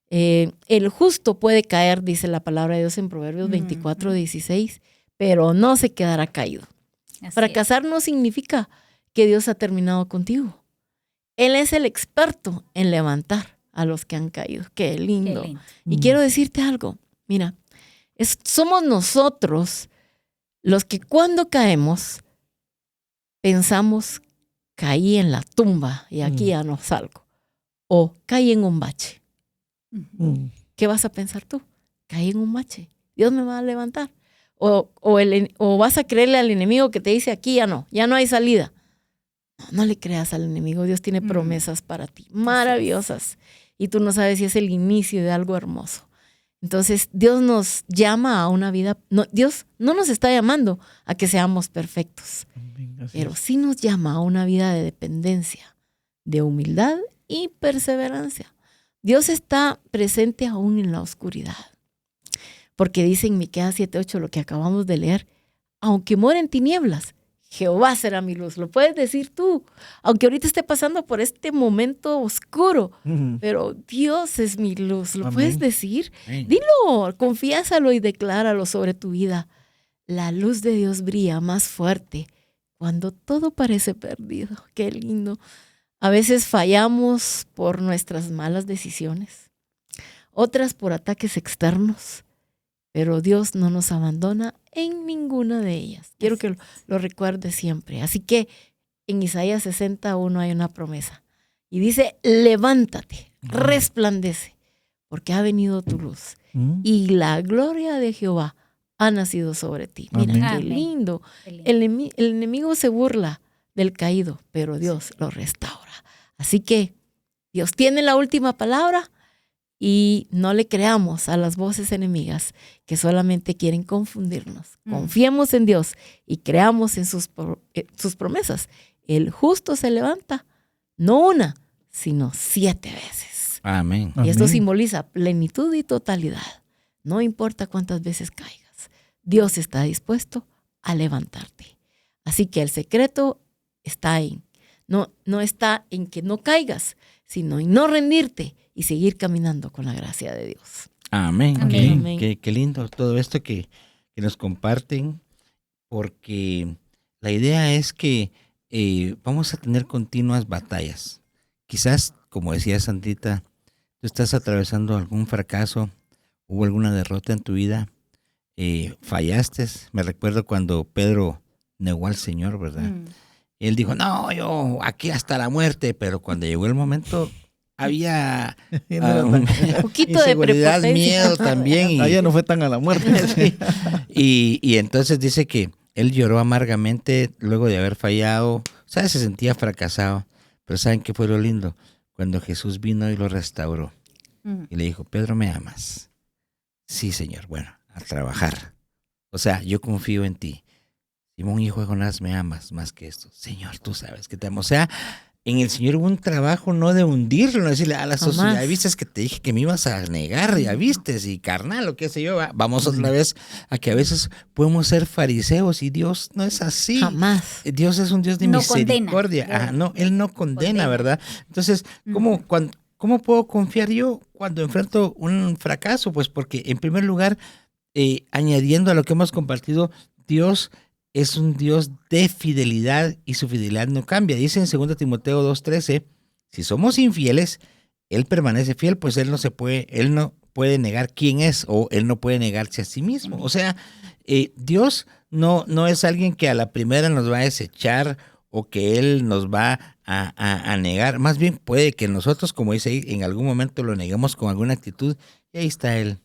El justo puede caer, dice la palabra de Dios en Proverbios 24:16, pero no se quedará caído. Fracasar no significa que Dios ha terminado contigo. Él es el experto en levantar a los que han caído. Qué lindo. Qué lindo. Y quiero decirte algo. Mira, somos nosotros los que cuando caemos pensamos, caí en la tumba y aquí ya no salgo. O caí en un bache. ¿Qué vas a pensar tú? Caí en un bache. Dios me va a levantar. O vas a creerle al enemigo que te dice aquí ya no hay salida. No le creas al enemigo. Dios tiene promesas para ti, maravillosas. y tú no sabes si es el inicio de algo hermoso. Entonces, Dios nos llama a una vida, Dios no nos está llamando a que seamos perfectos, pero sí nos llama a una vida de dependencia, de humildad y perseverancia. Dios está presente aún en la oscuridad, porque dice en Miqueas 7:8 lo que acabamos de leer, aunque muera en tinieblas, Jehová será mi luz. Lo puedes decir tú, aunque ahorita esté pasando por este momento oscuro, pero Dios es mi luz. ¿Lo puedes decir? Dilo, confiésalo y decláralo sobre tu vida. La luz de Dios brilla más fuerte cuando todo parece perdido. Qué lindo. A veces fallamos por nuestras malas decisiones, otras por ataques externos, pero Dios no nos abandona en ninguna de ellas. Quiero que lo recuerdes siempre. Así que en Isaías 61 hay una promesa. Y dice, levántate, resplandece, porque ha venido tu luz. Y la gloria de Jehová ha nacido sobre ti. Mira, qué lindo. El enemigo se burla del caído, pero Dios lo restaura. Así que Dios tiene la última palabra. Y no le creamos a las voces enemigas que solamente quieren confundirnos. Confiemos en Dios y creamos en sus promesas. El justo se levanta, no una, sino 7 veces. Amén. Y esto simboliza plenitud y totalidad. No importa cuántas veces caigas, Dios está dispuesto a levantarte. Así que el secreto está no está en que no caigas, sino en no rendirte y seguir caminando con la gracia de Dios. Amén. Amén. Qué lindo todo esto que nos comparten, porque la idea es que vamos a tener continuas batallas. Quizás, como decía Sandrita, tú estás atravesando algún fracaso, hubo alguna derrota en tu vida, fallaste. Me recuerdo cuando Pedro negó al Señor, ¿verdad? Él dijo, no, yo aquí hasta la muerte, pero cuando llegó el momento había un poquito de inseguridad, miedo también. Y allá no fue tan a la muerte. sí. Y entonces dice que él lloró amargamente luego de haber fallado. O sea, se sentía fracasado. Pero ¿saben qué fue lo lindo? Cuando Jesús vino y lo restauró. Y le dijo, Pedro, ¿me amas? Sí, Señor. Bueno, a trabajar. O sea, yo confío en ti. Simón, hijo de Jonás, ¿me amas más que esto? Señor, tú sabes que te amo. O sea, en el Señor hubo un trabajo no de hundirlo, no decirle a la sociedad, ya viste que te dije que me ibas a negar, ya viste, y carnal, o qué sé yo. Vamos otra vez a que a veces podemos ser fariseos y Dios no es así. Jamás. Dios es un Dios de misericordia. Condena. Él no condena, ¿verdad? Entonces, ¿cómo puedo confiar yo cuando enfrento un fracaso? Pues porque, en primer lugar, añadiendo a lo que hemos compartido, Dios es un Dios de fidelidad y su fidelidad no cambia. Dice en 2 Timoteo 2:13, si somos infieles, Él permanece fiel, pues Él no puede negar quién es, o Él no puede negarse a sí mismo. O sea, Dios no es alguien que a la primera nos va a desechar o que Él nos va a negar. Más bien puede que nosotros, como dice ahí, en algún momento lo neguemos con alguna actitud, y ahí está Él,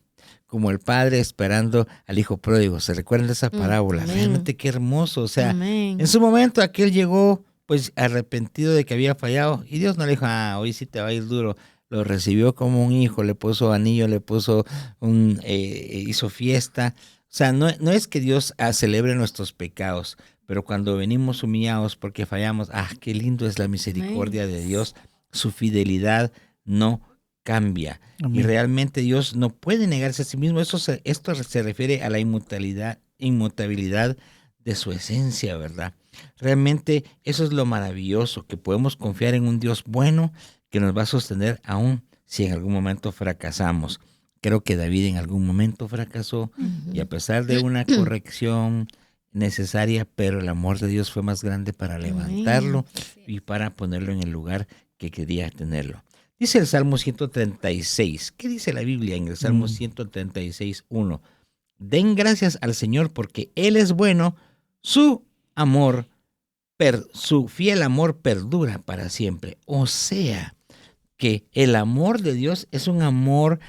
como el padre esperando al hijo pródigo. ¿Se recuerdan de esa parábola? Realmente qué hermoso. O sea, en su momento aquel llegó pues arrepentido de que había fallado y Dios no le dijo, hoy sí te va a ir duro. Lo recibió como un hijo, le puso anillo, le puso hizo fiesta. O sea, no es que Dios celebre nuestros pecados, pero cuando venimos humillados porque fallamos, qué lindo es la misericordia de Dios. Su fidelidad no cambia. Amén. Y realmente Dios no puede negarse a sí mismo. Esto se refiere a la inmutabilidad de su esencia, ¿verdad? Realmente eso es lo maravilloso, que podemos confiar en un Dios bueno que nos va a sostener aún si en algún momento fracasamos. Creo que David en algún momento fracasó y a pesar de una corrección necesaria, pero el amor de Dios fue más grande para levantarlo y para ponerlo en el lugar que quería tenerlo. Dice el Salmo 136. ¿Qué dice la Biblia en el Salmo 136:1? Den gracias al Señor porque Él es bueno, su fiel amor perdura para siempre. O sea, que el amor de Dios es un amor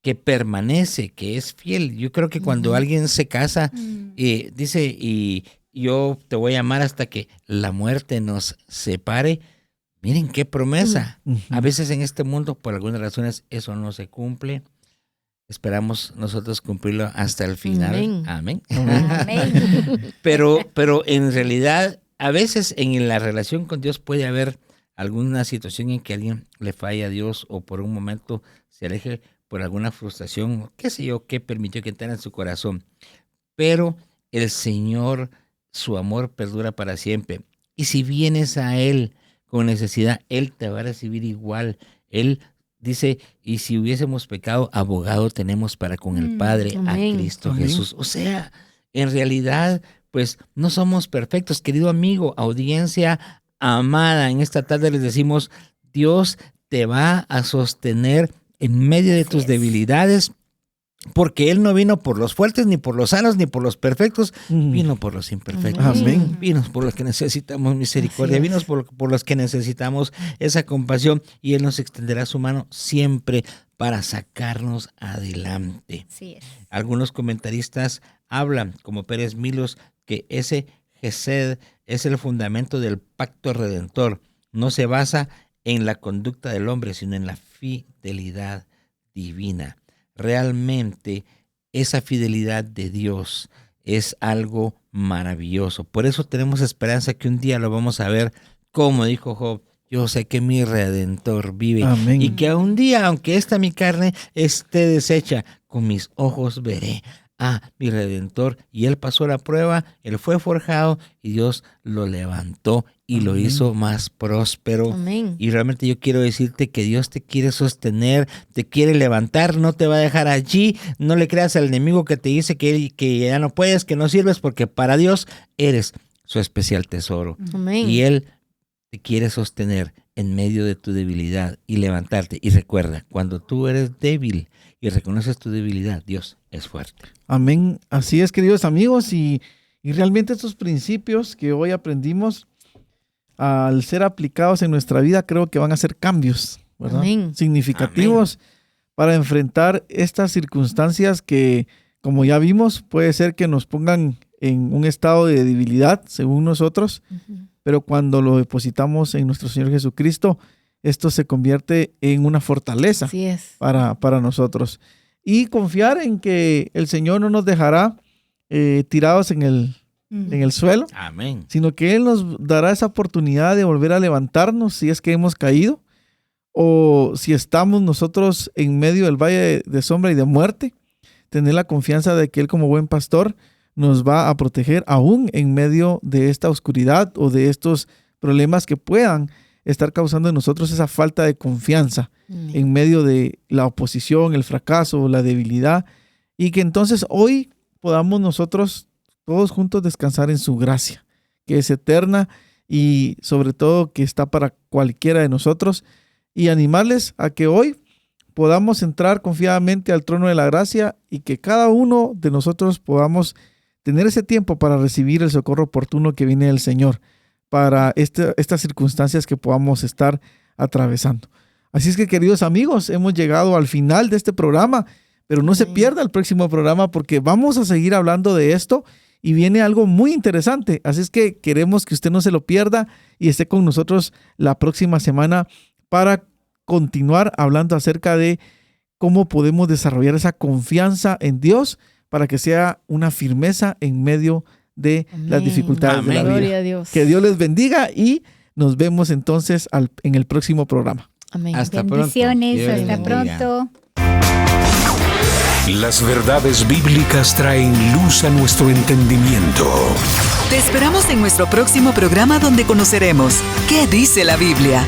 que permanece, que es fiel. Yo creo que cuando alguien se casa, dice, y yo te voy a amar hasta que la muerte nos separe, Miren qué promesa. Ujú. A veces en este mundo, por algunas razones, eso no se cumple. Esperamos nosotros cumplirlo hasta el final. Amén. Amén. Amén. Pero en realidad, a veces en la relación con Dios puede haber alguna situación en que alguien le falla a Dios o por un momento se aleje por alguna frustración, qué sé yo, qué permitió que entrara en su corazón. Pero el Señor, su amor perdura para siempre. Y si vienes a Él con necesidad, Él te va a recibir igual. Él dice, y si hubiésemos pecado, abogado tenemos para con el Padre, Amén. a Cristo Amén. Jesús. O sea, en realidad, pues no somos perfectos. Querido amigo, audiencia amada, en esta tarde les decimos, Dios te va a sostener en medio de tus debilidades, porque Él no vino por los fuertes, ni por los sanos, ni por los perfectos, vino por los imperfectos. Amén. Vino por los que necesitamos misericordia, Así vino es. por los que necesitamos esa compasión, y Él nos extenderá su mano siempre para sacarnos adelante. Así es. Algunos comentaristas hablan, como Pérez Milos, que ese Gesed es el fundamento del pacto redentor. No se basa en la conducta del hombre, sino en la fidelidad divina. Realmente esa fidelidad de Dios es algo maravilloso. Por eso tenemos esperanza que un día lo vamos a ver, como dijo Job, yo sé que mi Redentor vive. Amén. Y que un día, aunque esta mi carne esté deshecha, con mis ojos veré a mi Redentor. Y Él pasó la prueba, Él fue forjado y Dios lo levantó y lo hizo más próspero. Amén. Y realmente yo quiero decirte que Dios te quiere sostener, te quiere levantar, no te va a dejar allí. No le creas al enemigo que te dice que ya no puedes, que no sirves, porque para Dios eres su especial tesoro. Amén. Y Él te quiere sostener en medio de tu debilidad y levantarte. Y recuerda, cuando tú eres débil y reconoces tu debilidad, Dios es fuerte. Amén. Así es, queridos amigos, y realmente estos principios que hoy aprendimos, al ser aplicados en nuestra vida, creo que van a ser cambios, ¿verdad? Amén. Significativos para enfrentar estas circunstancias que, como ya vimos, puede ser que nos pongan en un estado de debilidad, según nosotros, pero cuando lo depositamos en nuestro Señor Jesucristo, esto se convierte en una fortaleza Así es. para nosotros. Y confiar en que el Señor no nos dejará tirados en el suelo, Amén. sino que Él nos dará esa oportunidad de volver a levantarnos si es que hemos caído, o si estamos nosotros en medio del valle de sombra y de muerte, tener la confianza de que Él, como buen pastor, nos va a proteger aún en medio de esta oscuridad o de estos problemas que puedan estar causando en nosotros esa falta de confianza en medio de la oposición, el fracaso, la debilidad, y que entonces hoy podamos nosotros todos juntos descansar en su gracia, que es eterna y sobre todo que está para cualquiera de nosotros, y animarles a que hoy podamos entrar confiadamente al trono de la gracia y que cada uno de nosotros podamos tener ese tiempo para recibir el socorro oportuno que viene del Señor para estas circunstancias que podamos estar atravesando. Así es que, queridos amigos, hemos llegado al final de este programa, pero no se pierda el próximo programa porque vamos a seguir hablando de esto y viene algo muy interesante. Así es que queremos que usted no se lo pierda y esté con nosotros la próxima semana para continuar hablando acerca de cómo podemos desarrollar esa confianza en Dios para que sea una firmeza en medio de las dificultades de la vida. Gloria a Dios. Que Dios les bendiga y nos vemos entonces en el próximo programa. Amén. Hasta pronto. Bendiciones, Dios les hasta bendiga. pronto. Las verdades bíblicas traen luz a nuestro entendimiento. Te esperamos en nuestro próximo programa donde conoceremos qué dice la Biblia.